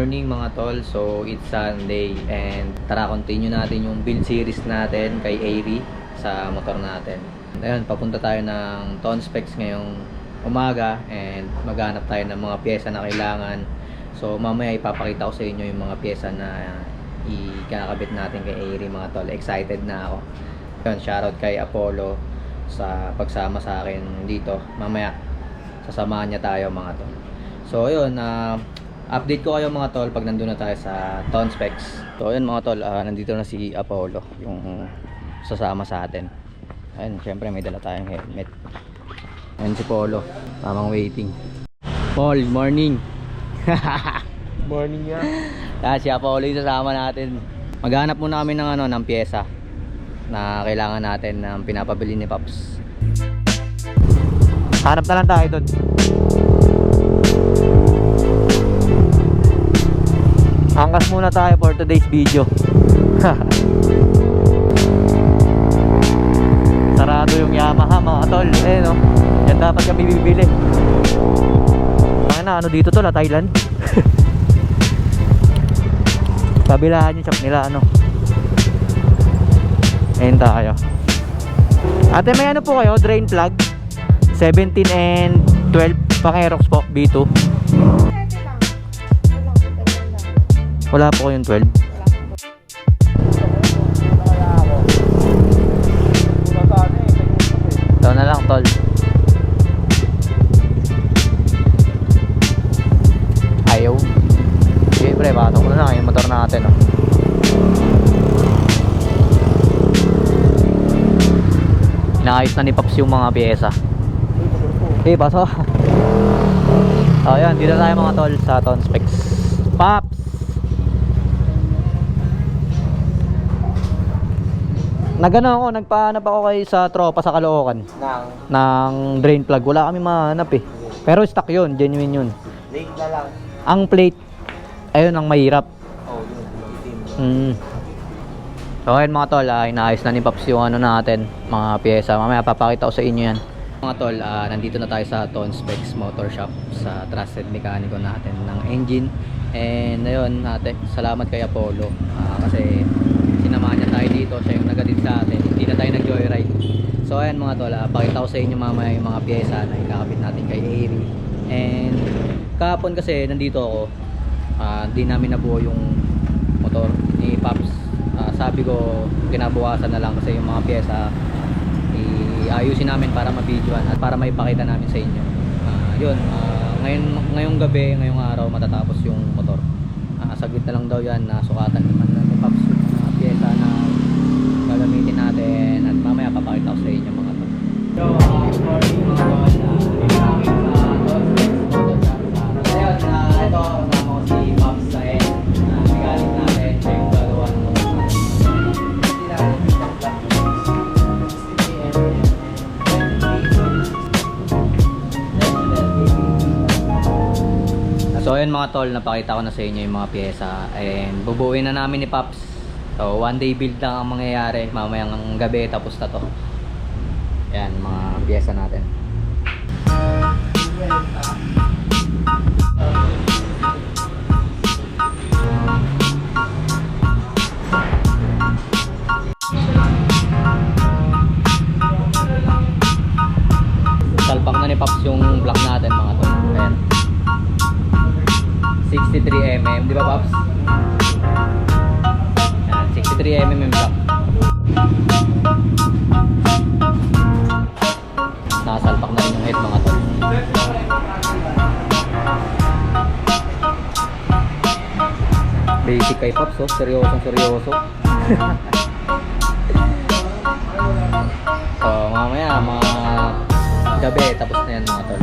morning mga tol. So it's Sunday and tara continue natin yung build series natin kay Airy sa motor natin. Ayun, papunta tayo ng Ton Specs ngayong umaga and maghanap tayo ng mga pyesa na kailangan. So mamaya ipapakita ko sa inyo yung mga pyesa na ikakabit natin kay Airy mga tol. Excited na ako. Ayun, shoutout kay Apollo sa pagsama sa akin dito. Mamaya sasamahan niya tayo mga tol. So ayun, update ko kayo mga tol pag nandun na tayo sa Ton Specs. So ayun mga tol, nandito na si Apollo, yung sasama sa atin. Ayun, syempre may dala tayong helmet. Ayun si Polo, tamang waiting. Paul, morning. Morning Kaya si Apollo yung sasama natin. Maghanap muna kami ng ng pyesa na kailangan natin ng pinapabili ni Pops. Hanap na lang tayo doon. Angkas muna tayo for today's video. Sarado yung Yamaha mga tol. Eh no, yan dapat kami bibili. Ano dito tol, Thailand. Kabilahan yung shop nila ano. Ayun tayo. Ate may ano po kayo, drain plug 17 and 12 pang Aerox po, B2. Wala po yung 12. Ito na lang tol. Ayaw. Sige pre, batok na lang yung motor natin oh. Inaayos na ni Pops yung mga pyesa. Eh, pasok. Oh, yan, dito tayo mga tol sa Ton Specs. Pops! Nagpahanap ako kay sa tropa sa Caloocan ng drain plug. Wala kami mahanap eh. Pero stock yun, genuine yun. Lake na lang. Ang plate, ayun ang mahirap. Oh, yun. So ayun mga tol, inaayos na ni Pops yung ano natin, mga pyesa. Mamaya papakita ko sa inyo yan. Mga tol, nandito na tayo sa Ton Specs Motor Shop, sa trusted mekaniko natin ng engine. And ayun, salamat kay Apollo kasi sinamahan niya tayo dito, siya yung nagatid sa atin, hindi na tayo nag-joyride. So ayan mga tol, pakita ko sa inyo mamaya yung mga pyesa na ikakabit natin kay Airy. And kahapon kasi nandito ako, di namin nabuo yung motor ni Pops. Sabi ko kinabukasan na lang kasi yung mga pyesa iayusin namin para ma-videoan at para maipakita namin sa inyo. Yun, ngayong gabi, ngayong araw matatapos yung motor. Saglit na lang daw yan, sukatan naman ni Pops yung mga pyesa na gagamitin natin at mamaya papakita ko sa inyo mga to. So, morning mga tol, ito kasama ko si Pops sa mekaniko natin, siya yung gagawa ng motor. So ayun mga tol, napakita ko na sa inyo yung mga pyesa and bubuuin na namin ni Pops. So one day build lang ang mangyayari, mamayang gabi tapos na to. Ayan mga pyesa natin. Salpak na ni Pops yung block natin mga tol. Ayan. 63mm, di ba Pops? Yan, 63mm yung block. Nakasalpak na rin yung head mga tol. Basic kay Pops oh, seryosong seryoso. So mamaya mga gabi tapos na yan mga tol.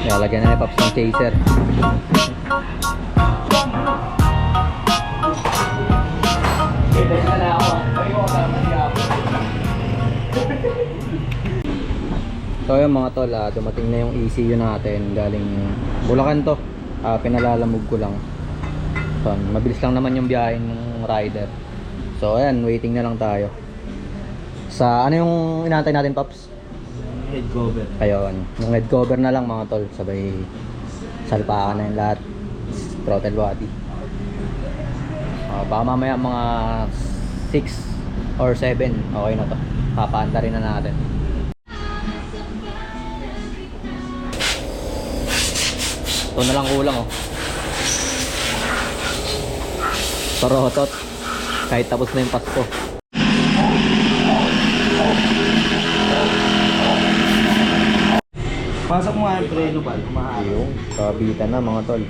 Lalagyan na ni Pops ng chaser. Best na ako. So yun mga tol, dumating na yung ECU natin. Galing Bulacan to. Pinalalamog ko lang. So, mabilis lang naman yung biyahe ng rider. So ayan, waiting na lang tayo. Sa ano yung inaantay natin, Pops? Head cover. Ayun, yung head cover na lang mga tol. Sabay salpakan na yung lahat. Throttle body. Baka mamaya mga 6 or 7 okay na to. Papaanda rin na natin. Ito na lang kulang oh. Torotot. Kahit tapos na yung Pasko. Pasok mo nga yung preno ba? Kumahalo. Yung kabitan na mga tol.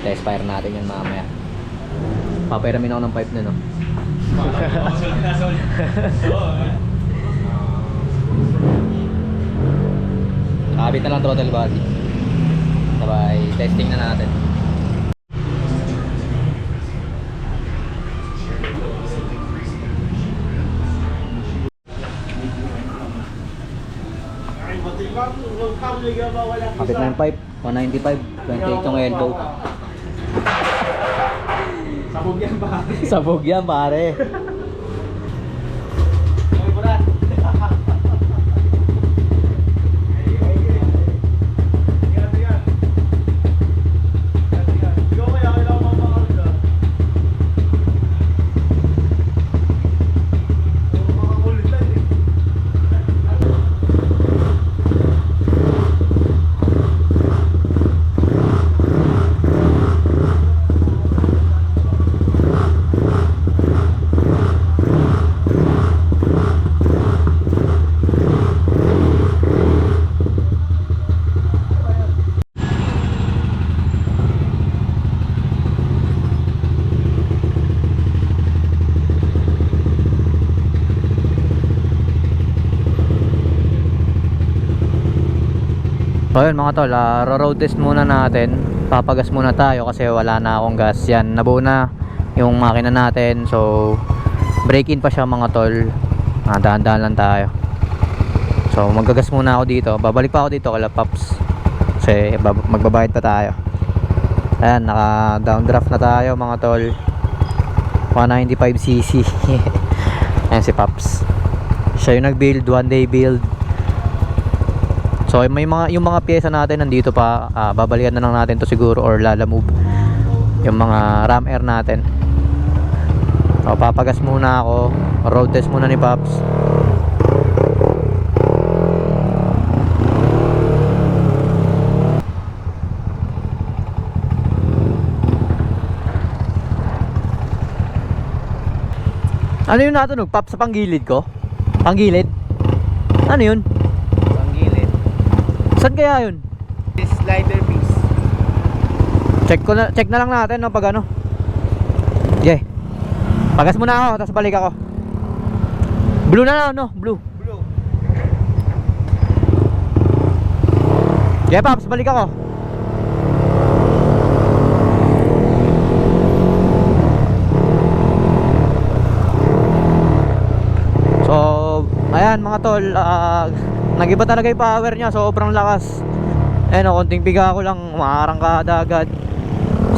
Test fire natin yan mamaya. Papayramin ako ng pipe na no. Kabit na lang throttle body. Sabay testing na natin. Kapit na yung pipe, 195, 28 yung elbow. Sabog yan ba? Sabog yan pare. So yun mga tol, road test muna natin. Papagas muna tayo kasi wala na akong gas. Yan, nabuo na yung makina natin. So break in pa siya mga tol. Dahan-dahan lang tayo. So magagas muna ako dito. Babalik pa ako dito kala Pops. Kasi magbabayad pa tayo. Ayan, naka downdraft na tayo mga tol. 195cc. Ayan si Pops. Siya yung nag-build, 1 day build. So may yung mga pyesa natin nandito pa, babalikan na lang natin to siguro or lalamove yung mga ram air natin. So papagas muna ako, road test muna ni Pops. Ano yung natunog, Pops, sa panggilid ko? Panggilid? Ano yun? Saan kaya yun? This slider piece. Check na lang natin no, pag ano. Okay. Pagas muna ako, tapos balik ako. Blue na lang no, blue. Blue. Okay, Pops, balik ako. So, ayan mga tol, nag-iba talaga yung power niya, sobrang lakas. Ayan o, konting piga ko lang, umaarangkada agad.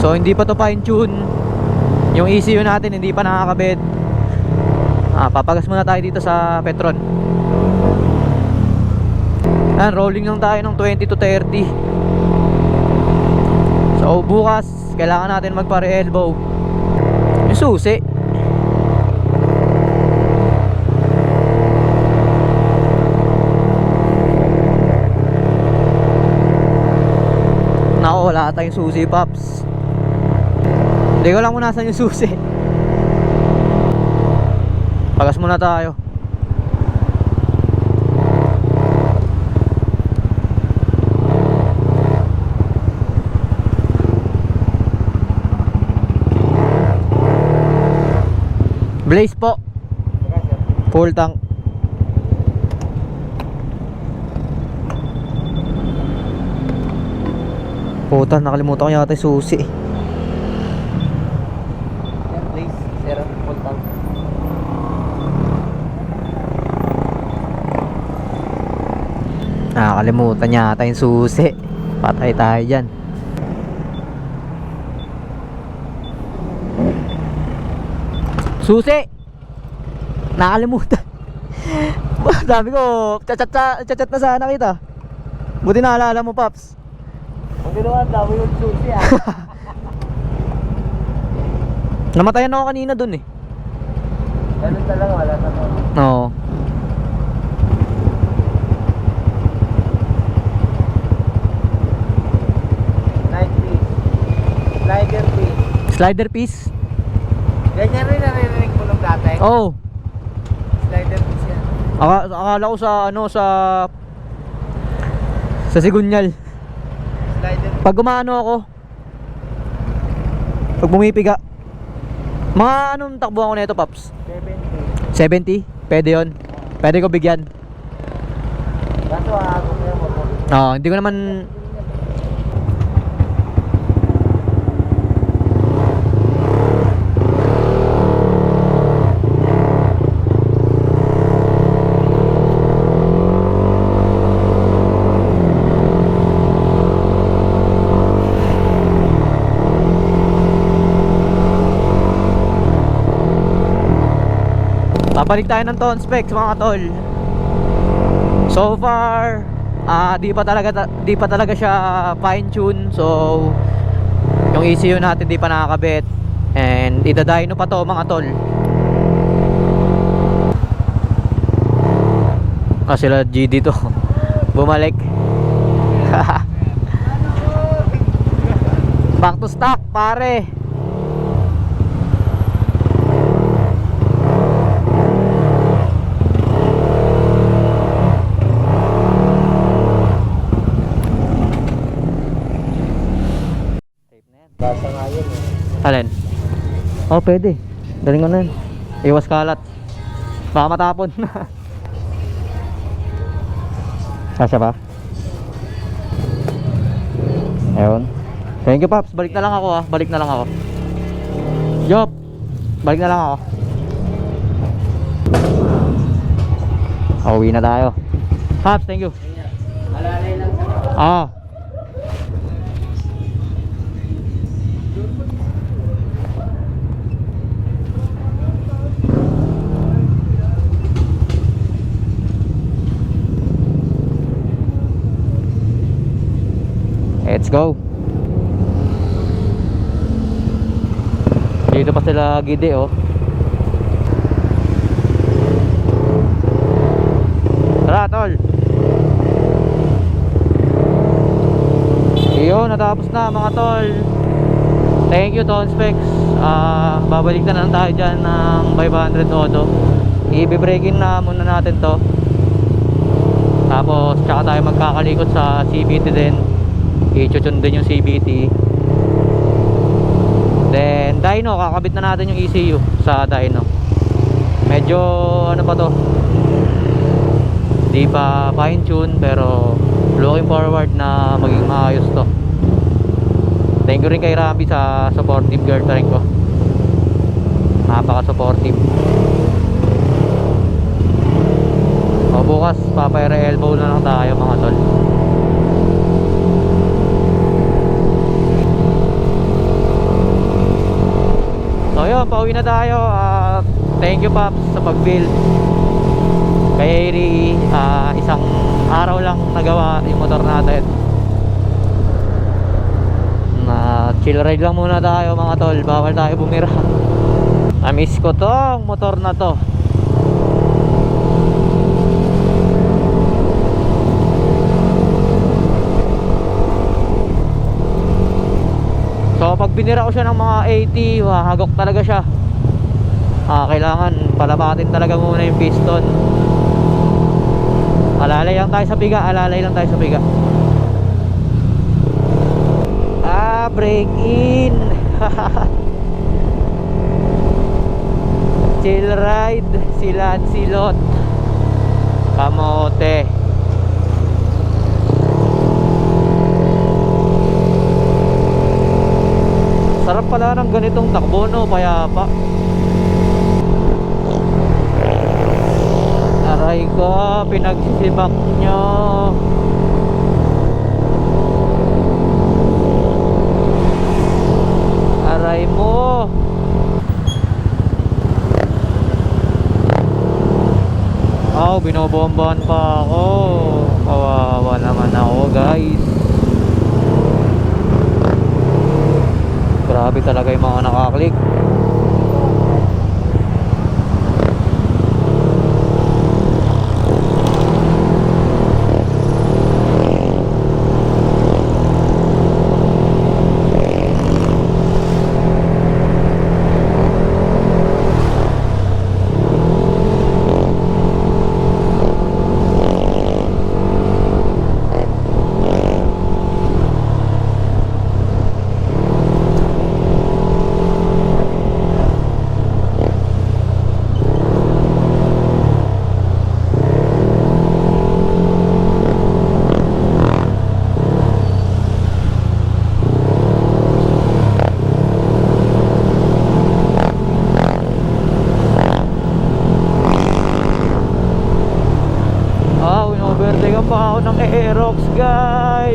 So hindi pa to fine tune. Yung ECU natin hindi pa nakakabit. Papagas muna tayo dito sa Petron. Ayan, rolling lang tayo ng 20 to 30. So bukas kailangan natin magpare-elbow yung susi. Wala tayong susi, Pops. Hindi ko lang kung nasan yung susi. Pagas muna tayo. Blaze po. Full tank. Puta, nakalimutan ko yata yung susi. Yan, please. Zero. Full tank. Nakakalimutan yata yung susi. Patay tayo dyan. Susi! Nakalimutan. Sabi ko, chat na sana kita. Buti naalala mo, Paps. Pag ginawa, dami yung susi Namatayan ako kanina dun eh. Ganun talaga, wala sa to. Oo. Night piece. Slider piece. Slider piece? Ganyan rin naririnig mo nung dati. Oo. Slider piece yan. Akala ko sa sa Sigunyal. Slider piece. Pag gumaano ako, pag bumipiga, mga anong takbuhan ko nito, Paps? 70. 70? Pwede yun. Pwede ko bigyan. Kaso ahagok na yung motor. Oo, hindi ko naman. Babalik tayo ng tone specs mga tol. So far, di pa talaga siya fine tune. So yung ECU natin di pa nakakabit. And idadino pa to mga tol. Sila GD to. Bumalik. Back to stock pare. Basa nga yun eh. Alin? Oh, pwede. Galing ko na yun. Iwas kalat. Baka matapon. Kasya ba? Ayun. Thank you, Paps. Balik na lang ako, ah. Balik na lang ako. Yop. Balik na lang ako. Uwi na tayo. Paps, thank you. Alalay lang sa Ah. Let's go. Dito pa sila gide oh. Tara tol. Iyon, natapos na mga tol. Thank you Tone Specs. Babalik na lang tayo dyan ng 500 auto. I-breakin na muna natin to. Tapos tsaka tayo magkakalikot sa CVT din. I-chuchun din yung CVT. Then dyno, kakabit na natin yung ECU sa dyno. Medyo ano pa to, di pa fine tune pero looking forward na maging maayos to. Thank you rin kay Rambi sa supportive girlfriend ko. Napaka supportive. O bukas papayre elbow na lang tayo mga tol. So yun, pauwi na tayo. Thank you Paps sa pag-build. Kay Eri, isang araw lang nagawa yung motor natin. Chill ride lang muna tayo mga tol. Bawal tayo bumira. Na-miss ko tong motor na to. So pag binira ko siya ng mga 80, hagok talaga siya. Kailangan palabatin talaga muna yung piston. Alalay lang tayo sa piga, alalay lang tayo sa piga. Break in. Chill ride, silot kamote. Sarap pala ng ganitong takbo no, payapa. Aray ko, pinagsisibak nyo. Oh, binobombahan pa ako. Kawawa naman ako, guys. Grabe talaga yung mga nakaklik. Overtake pa ako ng Aerox, guys.